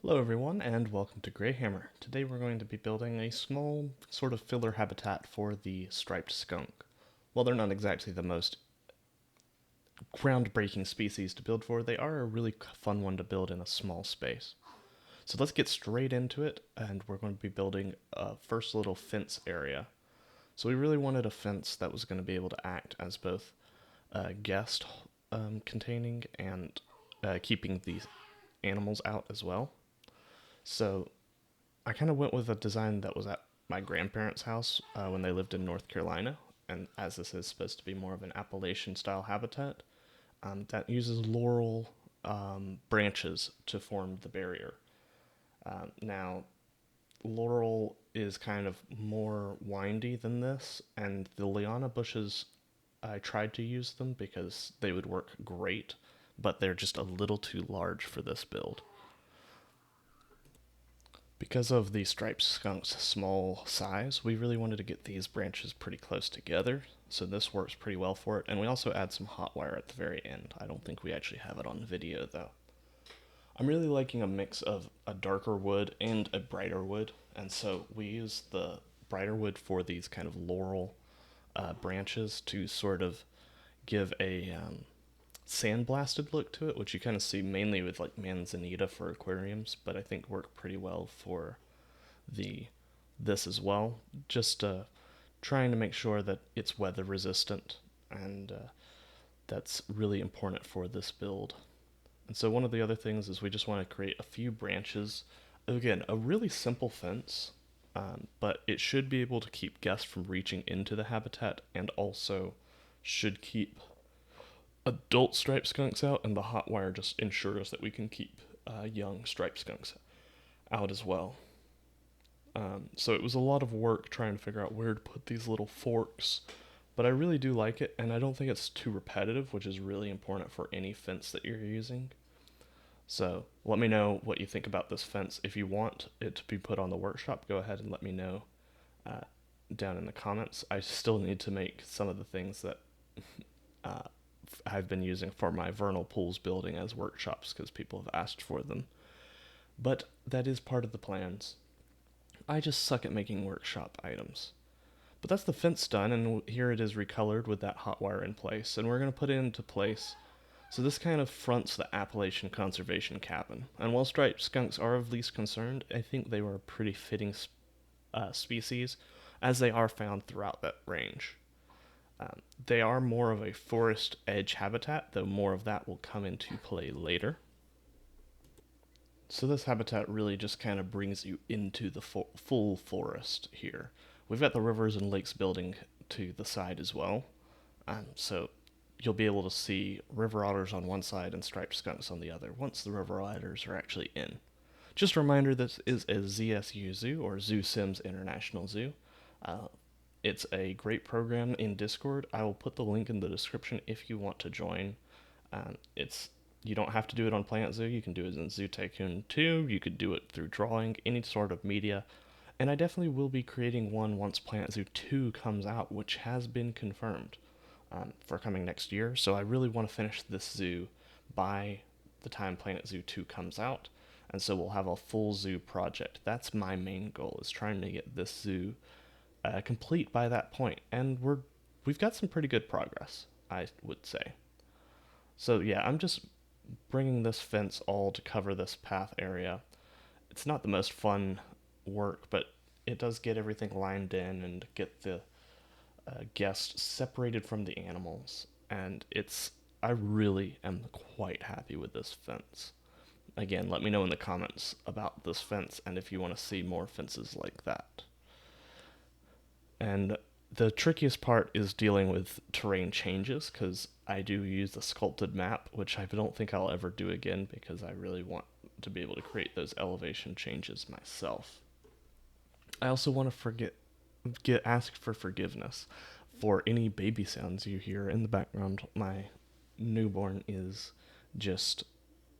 Hello everyone and welcome to Greyhammer. Today we're going to be building a small sort of filler habitat for the striped skunk. While they're not exactly the most groundbreaking species to build for, they are a really fun one to build in a small space. So let's get straight into it, and we're going to be building a first little fence area. So we really wanted a fence that was going to be able to act as both guest containing and keeping these animals out as well. So I kind of went with a design that was at my grandparents' house when they lived in North Carolina, and as this is supposed to be more of an Appalachian style habitat, that uses laurel branches to form the barrier. Now, laurel is kind of more windy than this, and the liana bushes, I tried to use them because they would work great, but they're just a little too large for this build. Because of the striped skunk's small size, we really wanted to get these branches pretty close together, so this works pretty well for it. And we also add some hot wire at the very end. I don't think we actually have it on video though. I'm really liking a mix of a darker wood and a brighter wood, and so we use the brighter wood for these kind of laurel branches to sort of give a sandblasted look to it, which you kind of see mainly with like manzanita for aquariums, but I think work pretty well for the this as well. Just trying to make sure that it's weather resistant, and that's really important for this build. And so one of the other things is we just want to create a few branches. Again, a really simple fence, but it should be able to keep guests from reaching into the habitat and also should keep adult striped skunks out, and the hot wire just ensures that we can keep young striped skunks out as well. So it was a lot of work trying to figure out where to put these little forks, but I really do like it, and I don't think it's too repetitive, which is really important for any fence that you're using. So let me know what you think about this fence. If you want it to be put on the workshop, go ahead and let me know uh, down in the comments. I still need to make some of the things that uh, I've been using for my vernal pools building as workshops because people have asked for them. But that is part of the plans. I just suck at making workshop items. But that's the fence done, and here it is recolored with that hot wire in place, and we're going to put it into place. So this kind of fronts the Appalachian Conservation Cabin. And while striped skunks are of least concern, I think they were a pretty fitting species, as they are found throughout that range. They are more of a forest edge habitat, though more of that will come into play later. So this habitat really just kind of brings you into the full forest here. We've got the rivers and lakes building to the side as well. So you'll be able to see river otters on one side and striped skunks on the other once the river otters are actually in. Just a reminder, this is a ZSU zoo, or Zoo Sims International Zoo. Uh, it's a great program in Discord. I will put the link in the description if you want to join. It's You don't have to do it on Planet Zoo. You can do it in Zoo Tycoon 2. You could do it through drawing, any sort of media. And I definitely will be creating one once Planet Zoo 2 comes out, which has been confirmed for coming next year. So I really want to finish this zoo by the time Planet Zoo 2 comes out. And so we'll have a full zoo project. That's my main goal, is trying to get this zoo complete by that point. And we've got some pretty good progress, I would say. So yeah, I'm just bringing this fence all to cover this path area. It's not the most fun work, but it does get everything lined in and get the guests separated from the animals. And I really am quite happy with this fence. Again, let me know in the comments about this fence and if you want to see more fences like that. And the trickiest part is dealing with terrain changes, because I do use the sculpted map, which I don't think I'll ever do again because I really want to be able to create those elevation changes myself. I also want to get asked for forgiveness for any baby sounds you hear in the background. My newborn is just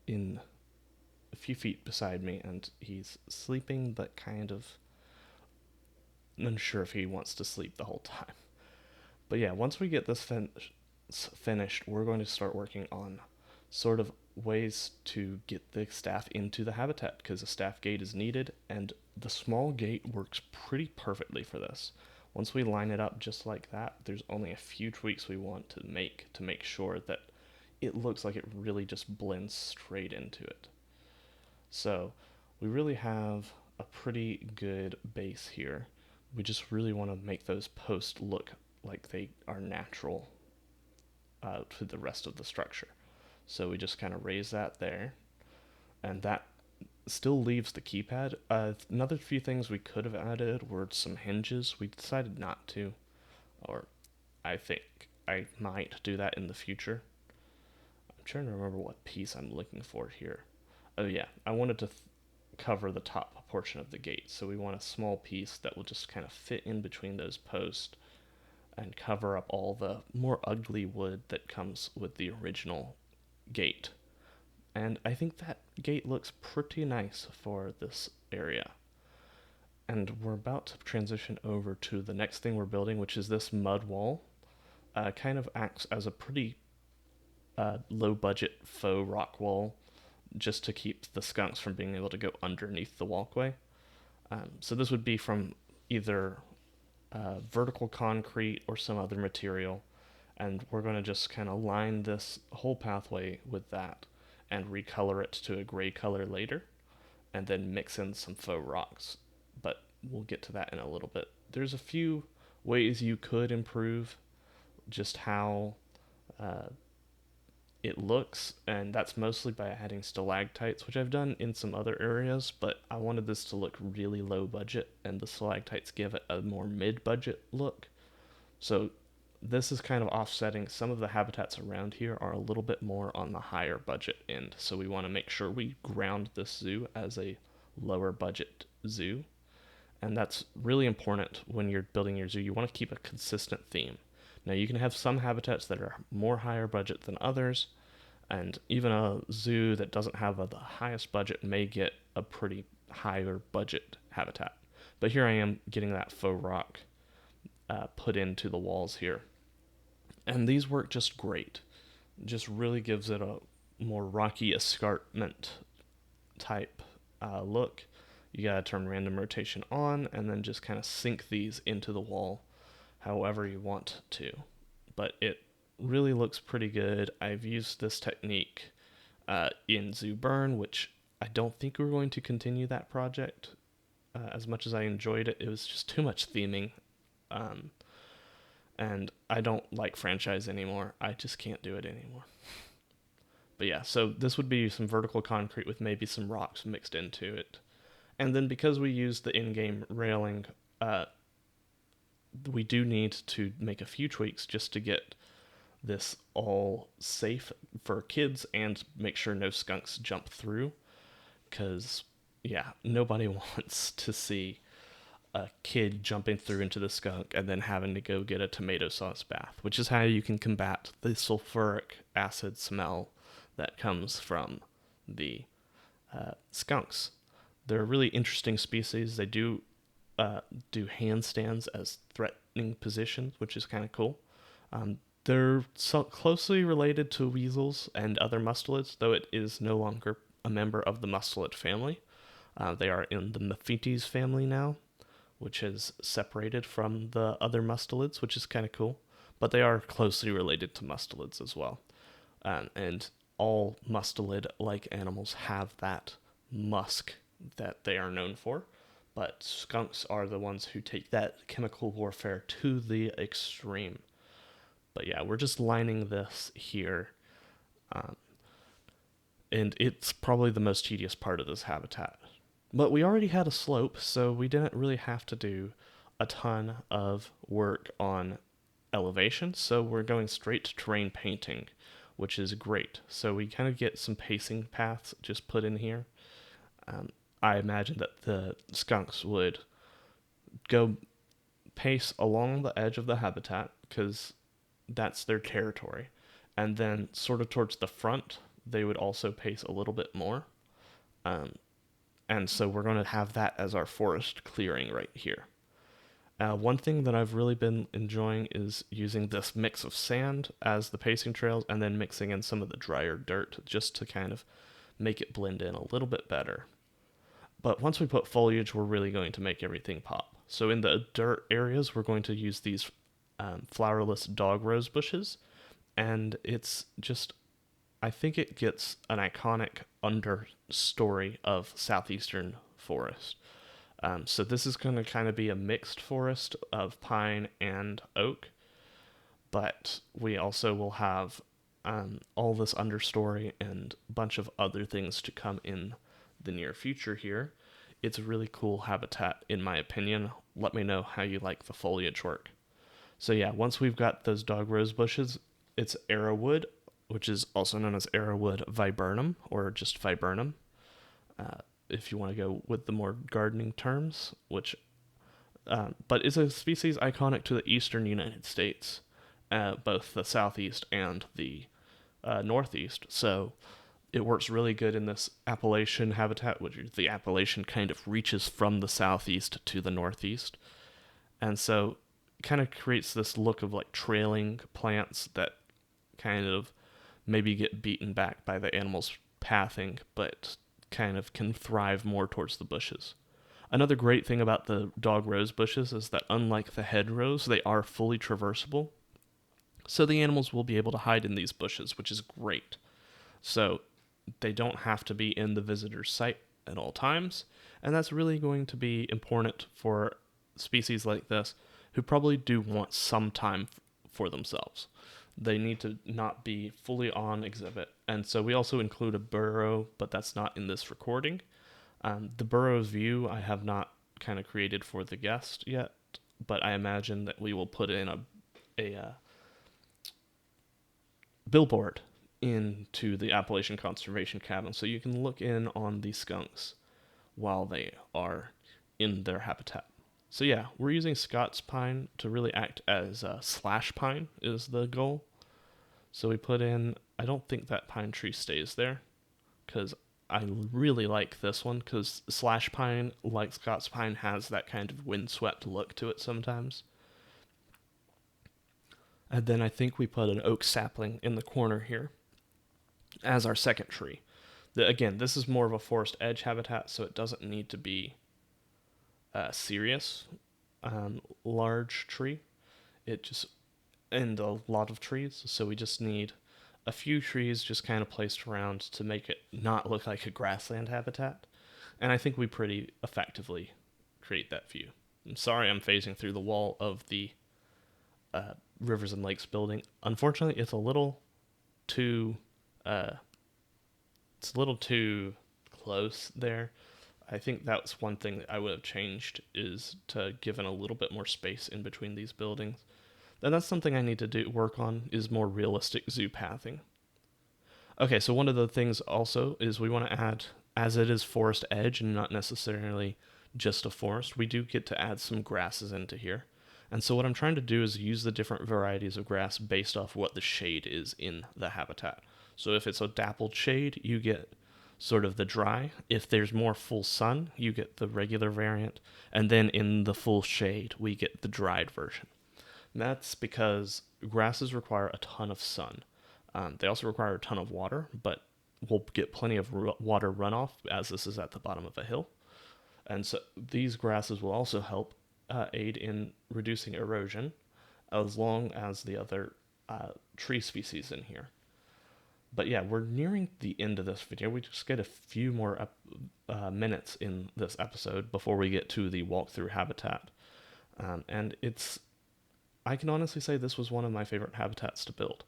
in a few feet beside me, and he's sleeping, but kind of unsure if he wants to sleep the whole time. But yeah, once we get this finished, we're going to start working on sort of ways to get the staff into the habitat because a staff gate is needed, and the small gate works pretty perfectly for this. Once we line it up just like that, there's only a few tweaks we want to make sure that it looks like it really just blends straight into it. So we really have a pretty good base here. We just really want to make those posts look like they are natural to the rest of the structure. So we just kind of raise that there, and that still leaves the keypad. Another few things we could have added were some hinges. We decided not to, or I think I might do that in the future. I'm trying to remember what piece I'm looking for here. Oh yeah, I wanted to cover the top portion of the gate, so we want a small piece that will just kind of fit in between those posts and cover up all the more ugly wood that comes with the original gate. And I think that gate looks pretty nice for this area. And we're about to transition over to the next thing we're building, which is this mud wall. Kind of acts as a pretty low budget faux rock wall just to keep the skunks from being able to go underneath the walkway. So this would be from either vertical concrete or some other material, and we're going to just kind of line this whole pathway with that and recolor it to a gray color later, and then mix in some faux rocks. But we'll get to that in a little bit. There's a few ways you could improve just how it looks, and that's mostly by adding stalactites, which I've done in some other areas, but I wanted this to look really low budget, and the stalactites give it a more mid-budget look. So this is kind of offsetting. Some of the habitats around here are a little bit more on the higher budget end, so we want to make sure we ground this zoo as a lower budget zoo, and that's really important when you're building your zoo. You want to keep a consistent theme. Now, you can have some habitats that are more higher budget than others, and even a zoo that doesn't have the highest budget may get a pretty higher budget habitat. But here I am getting that faux rock put into the walls here. And these work just great. Just really gives it a more rocky escarpment type look. You gotta turn random rotation on and then just kind of sink these into the wall however you want to. But it really looks pretty good. I've used this technique in Zoo Burn, which I don't think we're going to continue that project. As much as I enjoyed it, it was just too much theming. And I don't like franchise anymore. I just can't do it anymore. But yeah, so this would be some vertical concrete with maybe some rocks mixed into it. And then because we use the in-game railing, we do need to make a few tweaks just to get this all safe for kids and make sure no skunks jump through. Because, yeah, nobody wants to see a kid jumping through into the skunk and then having to go get a tomato sauce bath, which is how you can combat the sulfuric acid smell that comes from the skunks. They're a really interesting species. They do handstands as threatening positions, which is kind of cool. They're so closely related to weasels and other mustelids, though it is no longer a member of the mustelid family. They are in the Mephites family now, which is separated from the other mustelids, which is kind of cool. But they are closely related to mustelids as well. And all mustelid-like animals have that musk that they are known for. But skunks are the ones who take that chemical warfare to the extreme. But yeah, we're just lining this here. And it's probably the most tedious part of this habitat. But we already had a slope, so we didn't really have to do a ton of work on elevation. So we're going straight to terrain painting, which is great. So we kind of get some pacing paths just put in here. I imagine that the skunks would go pace along the edge of the habitat because that's their territory. And then sort of towards the front, they would also pace a little bit more. And so we're going to have that as our forest clearing right here. One thing that I've really been enjoying is using this mix of sand as the pacing trails and then mixing in some of the drier dirt just to kind of make it blend in a little bit better. But once we put foliage, we're really going to make everything pop. So in the dirt areas, we're going to use these flowerless dog rose bushes, and it's just, I think it gets an iconic understory of southeastern forest. So this is going to kind of be a mixed forest of pine and oak, but we also will have all this understory and a bunch of other things to come in the near future here. It's a really cool habitat, in my opinion. Let me know how you like the foliage work. So yeah, once we've got those dog rose bushes, it's arrowwood, which is also known as arrowwood viburnum or just viburnum, if you want to go with the more gardening terms, which but is a species iconic to the eastern United States, both the southeast and the northeast. So it works really good in this Appalachian habitat, which the Appalachian kind of reaches from the southeast to the northeast. And so it kind of creates this look of like trailing plants that kind of maybe get beaten back by the animals pathing, but kind of can thrive more towards the bushes. Another great thing about the dog rose bushes is that unlike the hedgerows, they are fully traversable. So the animals will be able to hide in these bushes, which is great. So they don't have to be in the visitor's sight at all times. And that's really going to be important for species like this who probably do want some time for themselves. They need to not be fully on exhibit. And so we also include a burrow, but that's not in this recording. The burrow's view I have not kind of created for the guest yet, but I imagine that we will put in a billboard into the Appalachian Conservation Cabin so you can look in on the skunks while they are in their habitat. So yeah, we're using Scots pine to really act as a slash pine is the goal. So we put in, I don't think that pine tree stays there because I really like this one because slash pine, like Scots pine, has that kind of windswept look to it sometimes. And then I think we put an oak sapling in the corner here as our second tree. Again, this is more of a forest edge habitat, so it doesn't need to be a serious large tree. It just, and a lot of trees, so we just need a few trees just kind of placed around to make it not look like a grassland habitat. And I think we pretty effectively create that view. I'm sorry I'm phasing through the wall of the Rivers and Lakes building. Unfortunately, it's a little too close there. I think that's one thing that I would have changed is to give it a little bit more space in between these buildings. And that's something I need to work on is more realistic zoo pathing. Okay, so one of the things also is we want to add, as it is forest edge and not necessarily just a forest, we do get to add some grasses into here. And so what I'm trying to do is use the different varieties of grass based off what the shade is in the habitat. So if it's a dappled shade, you get sort of the dry. If there's more full sun, you get the regular variant. And then in the full shade, we get the dried version. And that's because grasses require a ton of sun. They also require a ton of water, but we'll get plenty of water runoff as this is at the bottom of a hill. And so these grasses will also help aid in reducing erosion as long as the other tree species in here. But yeah, we're nearing the end of this video. We just get a few more minutes in this episode before we get to the walkthrough habitat. And I can honestly say this was one of my favorite habitats to build.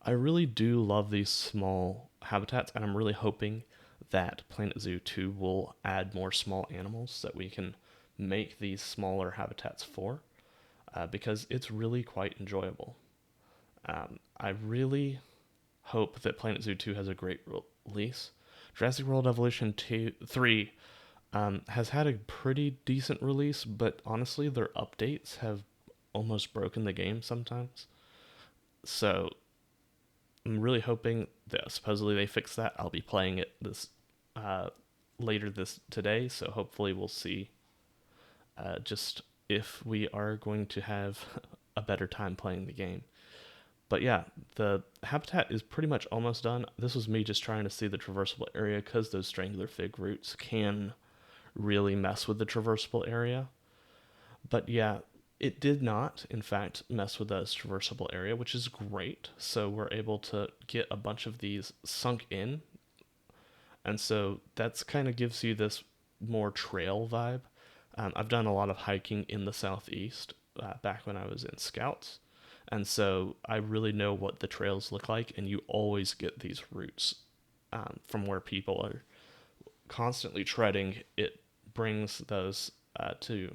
I really do love these small habitats, and I'm really hoping that Planet Zoo 2 will add more small animals that we can make these smaller habitats for, because it's really quite enjoyable. I really hope that Planet Zoo 2 has a great release. Jurassic World Evolution 3 has had a pretty decent release, but honestly, their updates have almost broken the game sometimes. So I'm really hoping that supposedly they fix that. I'll be playing it this later today, so hopefully we'll see just if we are going to have a better time playing the game. But yeah, the habitat is pretty much almost done. This was me just trying to see the traversable area because those strangler fig roots can really mess with the traversable area. But yeah, it did not, in fact, mess with the traversable area, which is great. So we're able to get a bunch of these sunk in. And so that's kind of gives you this more trail vibe. I've done a lot of hiking in the southeast back when I was in Scouts. And so I really know what the trails look like, and you always get these roots from where people are constantly treading. It brings those to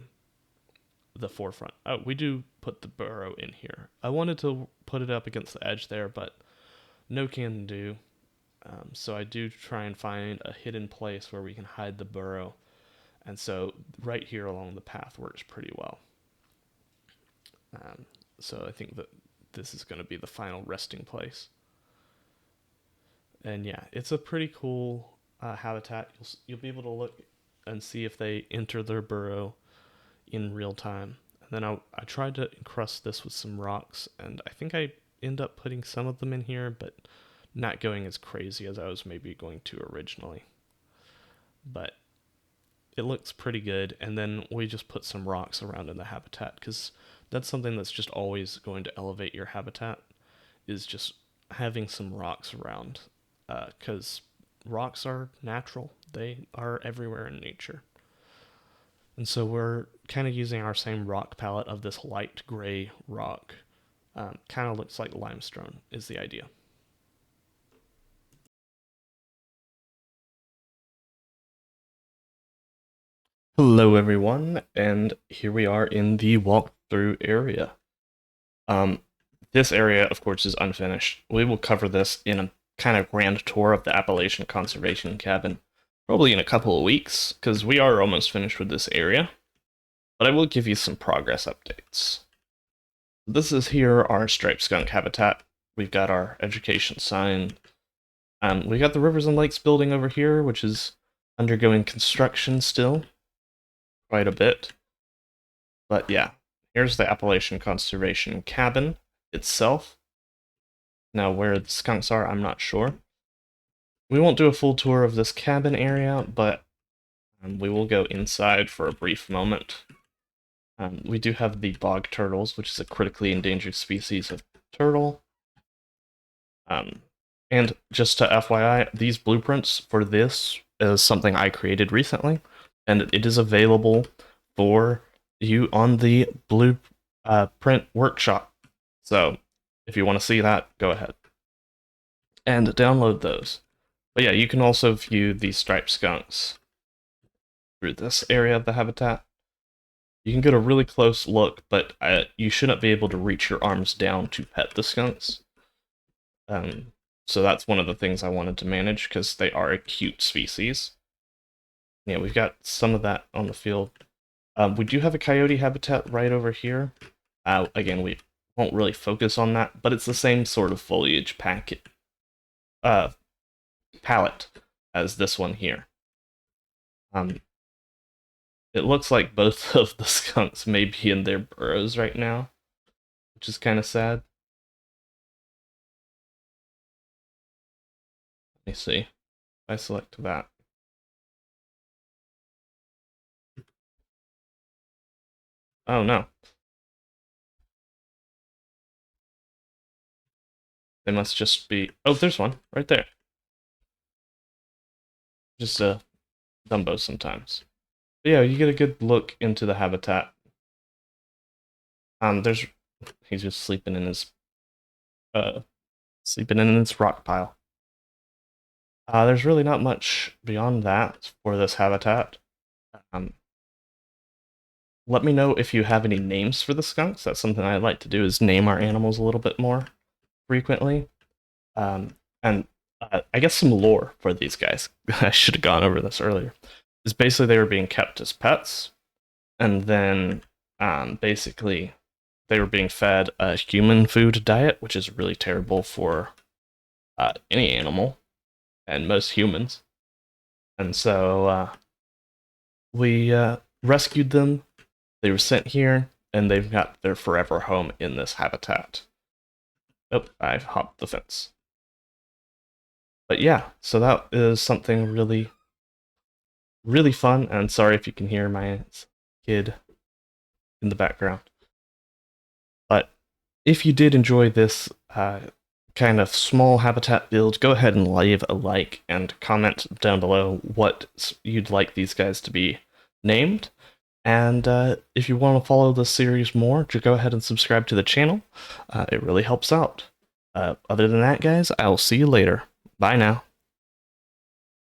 the forefront. Oh, we do put the burrow in here. I wanted to put it up against the edge there, but no can do. So I do try and find a hidden place where we can hide the burrow. And so right here along the path works pretty well. Um, so I think that this is going to be the final resting place. And yeah, it's a pretty cool habitat. You'll be able to look and see if they enter their burrow in real time. And then I tried to encrust this with some rocks, and I think I end up putting some of them in here, but not going as crazy as I was maybe going to originally. But it looks pretty good, and then we just put some rocks around in the habitat because that's something that's just always going to elevate your habitat is just having some rocks around because rocks are natural. They are everywhere in nature. And so we're kind of using our same rock palette of this light gray rock. Kind of looks like limestone is the idea. Hello everyone, and here we are in the walkthrough area. Um, this area, of course, is unfinished. We will cover this in a kind of grand tour of the Appalachian Conservation Cabin, probably in a couple of weeks, because we are almost finished with this area. But I will give you some progress updates. This is here our striped skunk habitat. We've got our education sign. We got the Rivers and Lakes building over here, which is undergoing construction still, quite a bit. But yeah, here's the Appalachian Conservation Cabin itself. Now, where the skunks are, I'm not sure. We won't do a full tour of this cabin area, but we will go inside for a brief moment. We do have the bog turtles, which is a critically endangered species of turtle. And just to FYI, these blueprints for this is something I created recently, and it is available for you on the Blueprint Workshop. So if you want to see that, go ahead and download those. But yeah, you can also view these striped skunks through this area of the habitat. You can get a really close look, but you shouldn't be able to reach your arms down to pet the skunks. So that's one of the things I wanted to manage because they are a cute species. Yeah, we've got some of that on the field. We do have a coyote habitat right over here. Again, we won't really focus on that, but it's the same sort of foliage palette as this one here. It looks like both of the skunks may be in their burrows right now, which is kind of sad. Let me see. If I select that. Oh no. They must just be... Oh, there's one right there. Just a Dumbo sometimes. But yeah, you get a good look into the habitat. There's... He's just sleeping in his rock pile. There's really not much beyond that for this habitat. Let me know if you have any names for the skunks. That's something I'd like to do, is name our animals a little bit more frequently. And I guess some lore for these guys. I should have gone over this earlier. Is basically they were being kept as pets, and then basically they were being fed a human food diet, which is really terrible for any animal and most humans. And so we rescued them They were sent here, and they've got their forever home in this habitat. Oh, I've hopped the fence. But yeah, so that is something really, really fun, and sorry if you can hear my kid in the background. But if you did enjoy this kind of small habitat build, go ahead and leave a like and comment down below what you'd like these guys to be named. And if you want to follow this series more, just go ahead and subscribe to the channel. It really helps out. Other than that, guys, I'll see you later. Bye now.